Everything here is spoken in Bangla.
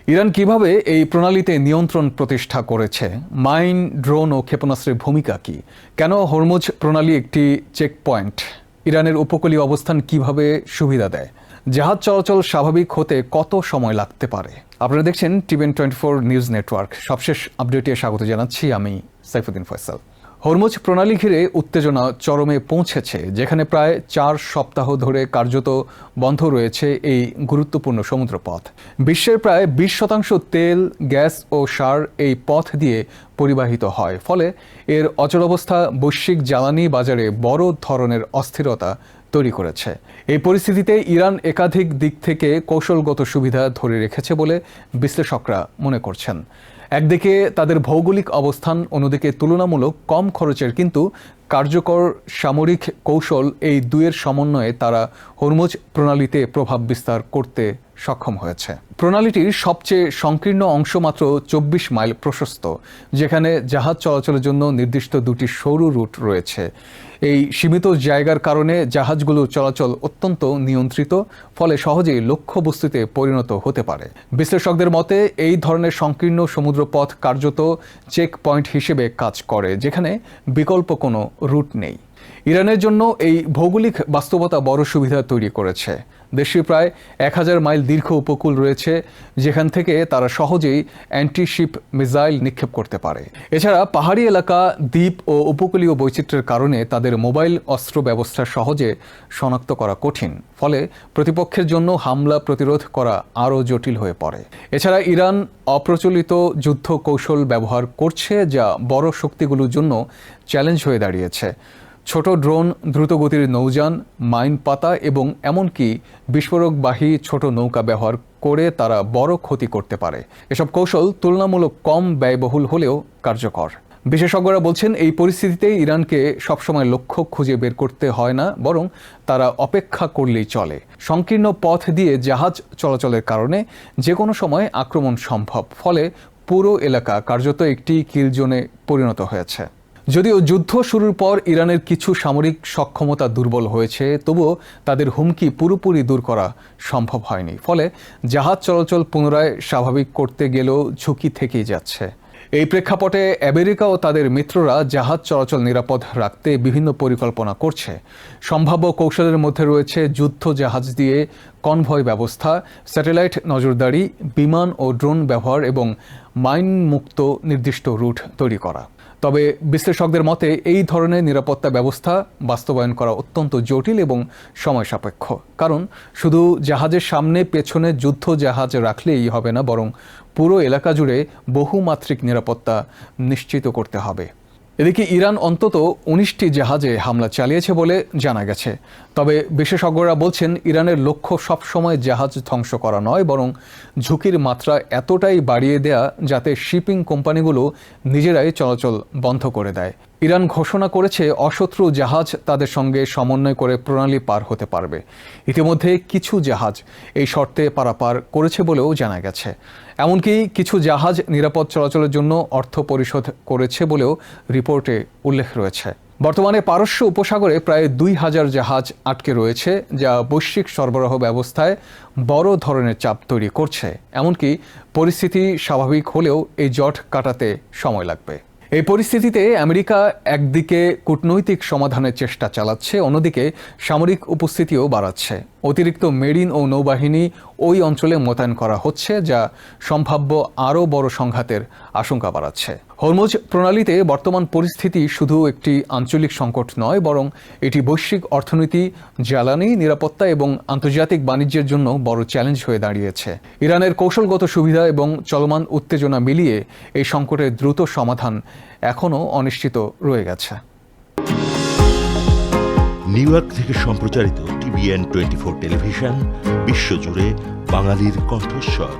ইরান কিভাবে এই প্রণালীতে নিয়ন্ত্রণ প্রতিষ্ঠা করেছে, মাইন, ড্রোন ও ক্ষেপণাস্ত্রের ভূমিকা কি, কেন হরমুজ প্রণালী একটি চেকপয়েন্ট, ইরানের উপকূলীয় অবস্থান কিভাবে সুবিধা দেয়, জাহাজ চলাচল স্বাভাবিক হতে কত সময় লাগতে পারে। আপনারা দেখছেন টিভিএন 24 নিউজ নেটওয়ার্ক। সবশেষ আপডেটে স্বাগত জানাচ্ছি আমি সাইফুদ্দিন ফয়সাল। হরমুজ প্রণালী ঘিরে উত্তেজনা চরমে পৌঁছেছে, যেখানে প্রায় 4 সপ্তাহ ধরে কার্যত বন্ধ রয়েছে এই গুরুত্বপূর্ণ সমুদ্রপথ। বিশ্বের প্রায় 20% তেল, গ্যাস ও সার এই পথ দিয়ে পরিবাহিত হয়। ফলে এর অচলাবস্থা বৈশ্বিক জ্বালানি বাজারে বড় ধরনের অস্থিরতা তৈরি করেছে। এই পরিস্থিতিতে ইরান একাধিক দিক থেকে কৌশলগত সুবিধা ধরে রেখেছে বলে বিশ্লেষকরা মনে করছেন। একদিকে তাদের ভৌগোলিক অবস্থান, অন্যদিকে তুলনামূলক কম খরচের কিন্তু কার্যকর সামরিক কৌশল, এই দুয়ের সমন্বয়ে তারা হরমুজ প্রণালীতে প্রভাব বিস্তার করতে সক্ষম হয়েছে। প্রণালীটির সবচেয়ে সংকীর্ণ অংশ মাত্র 24 মাইল প্রশস্ত, যেখানে জাহাজ চলাচলের জন্য নির্দিষ্ট দুটি সরু রুট রয়েছে। এই সীমিত জায়গার কারণে জাহাজগুলো চলাচল অত্যন্ত নিয়ন্ত্রিত, ফলে সহজেই লক্ষ্যবস্তুতে পরিণত হতে পারে। বিশ্লেষকদের মতে এই ধরনের সংকীর্ণ সমুদ্রপথ কার্যত চেক পয়েন্ট হিসেবে কাজ করে, যেখানে বিকল্প কোনো রুট নেই। ইরানের জন্য এই ভৌগোলিক বাস্তবতা বড় সুবিধা তৈরি করেছে। দেশটির প্রায় 1000 মাইল দীর্ঘ উপকূল রয়েছে, যেখান থেকে তারা সহজেই অ্যান্টিশিপ মিসাইল নিক্ষেপ করতে পারে। এছাড়া পাহাড়ি এলাকা, দ্বীপ ও উপকূলীয় বৈচিত্র্যের কারণে তাদের মোবাইল অস্ত্র ব্যবস্থা সহজে শনাক্ত করা কঠিন। ফলে প্রতিপক্ষের জন্য হামলা প্রতিরোধ করা আরও জটিল হয়ে পড়ে। এছাড়া ইরান অপ্রচলিত যুদ্ধ কৌশল ব্যবহার করছে, যা বড় শক্তিগুলোর জন্য চ্যালেঞ্জ হয়ে দাঁড়িয়েছে। ছোট ড্রোন, দ্রুতগতির নৌযান, মাইন পাতা এবং এমনকি বিস্ফোরকবাহী ছোট নৌকা ব্যবহার করে তারা বড় ক্ষতি করতে পারে। এসব কৌশল তুলনামূলক কম ব্যয়বহুল হলেও কার্যকর। বিশেষজ্ঞরা বলছেন, এই পরিস্থিতিতে ইরানকে সবসময় লক্ষ্য খুঁজে বের করতে হয় না, বরং তারা অপেক্ষা করলেই চলে। সংকীর্ণ পথ দিয়ে জাহাজ চলাচলের কারণে যে কোনো সময় আক্রমণ সম্ভব। ফলে পুরো এলাকা কার্যত একটি কিল জোনে পরিণত হয়েছে। যদিও যুদ্ধ শুরুর পর ইরানের কিছু সামরিক সক্ষমতা দুর্বল হয়েছে, তবুও তাদের হুমকি পুরোপুরি দূর করা সম্ভব হয়নি। ফলে জাহাজ চলাচল পুনরায় স্বাভাবিক করতে গেলেও ঝুঁকি থেকেই যাচ্ছে। এই প্রেক্ষাপটে আমেরিকা ও তাদের মিত্ররা জাহাজ চলাচল নিরাপদ রাখতে বিভিন্ন পরিকল্পনা করছে। সম্ভাব্য কৌশলের মধ্যে রয়েছে যুদ্ধ জাহাজ দিয়ে কনভয় ব্যবস্থা, স্যাটেলাইট নজরদারি, বিমান ও ড্রোন ব্যবহার এবং মাইন মুক্ত নির্দিষ্ট রুট তৈরি করা। তবে বিশ্লেষকদের মতে এই ধরনের নিরাপত্তা ব্যবস্থা বাস্তবায়ন করা অত্যন্ত জটিল এবং সময় সাপেক্ষ। কারণ শুধু জাহাজের সামনে পেছনে যুদ্ধ জাহাজ রাখলেই হবে না, বরং পুরো এলাকা জুড়ে বহুমাত্রিক নিরাপত্তা নিশ্চিত করতে হবে। এদিকে ইরান অন্তত 19টি জাহাজে হামলা চালিয়েছে বলে জানা গেছে। তবে বিশেষজ্ঞরা বলছেন, ইরানের লক্ষ্য সবসময় জাহাজ ধ্বংস করা নয়, বরং ঝুঁকির মাত্রা এতটাই বাড়িয়ে দেয়া যাতে শিপিং কোম্পানিগুলো নিজেরাই চলাচল বন্ধ করে দেয়। ইরান ঘোষণা করেছে অশত্রু জাহাজ তাদের সঙ্গে সমন্বয় করে প্রণালী পার হতে পারবে। ইতিমধ্যে কিছু জাহাজ এই শর্তে পারাপার করেছে বলেও জানা গেছে। এমনকি কিছু জাহাজ নিরাপদ চলাচলের জন্য অর্থ পরিশোধ করেছে বলেও রিপোর্টে উল্লেখ রয়েছে। বর্তমানে পারস্য উপসাগরে প্রায় 2000 জাহাজ আটকে রয়েছে, যা বৈশ্বিক সরবরাহ ব্যবস্থায় বড় ধরনের চাপ তৈরি করছে। এমনকি পরিস্থিতি স্বাভাবিক হলেও এই জট কাটাতে সময় লাগবে। এই পরিস্থিতিতে আমেরিকা একদিকে কূটনৈতিক সমাধানের চেষ্টা চালাচ্ছে, অন্যদিকে সামরিক উপস্থিতিও বাড়াচ্ছে। অতিরিক্ত মেরিন ও নৌবাহিনী ওই অঞ্চলে মোতায়েন করা হচ্ছে, যা সম্ভাব্য আরও বড় সংঘাতের আশঙ্কা বাড়াচ্ছে। হরমুজ প্রণালীতে বর্তমান পরিস্থিতি শুধু একটি আঞ্চলিক সংকট নয়, বরং এটি বৈশ্বিক অর্থনীতি, জ্বালানি, নিরাপত্তা এবং আন্তর্জাতিক বাণিজ্যের জন্য বড় চ্যালেঞ্জ হয়ে দাঁড়িয়েছে। ইরানের কৌশলগত সুবিধা এবং চলমান উত্তেজনা মিলিয়ে এই সংকটের দ্রুত সমাধান এখনও অনিশ্চিত রয়ে গেছে। নিউ ইয়র্ক থেকে সম্প্রচারিত টিভিএন 24 টেলিভিশন বিশ্বজুড়ে বাঙালির কণ্ঠস্বর।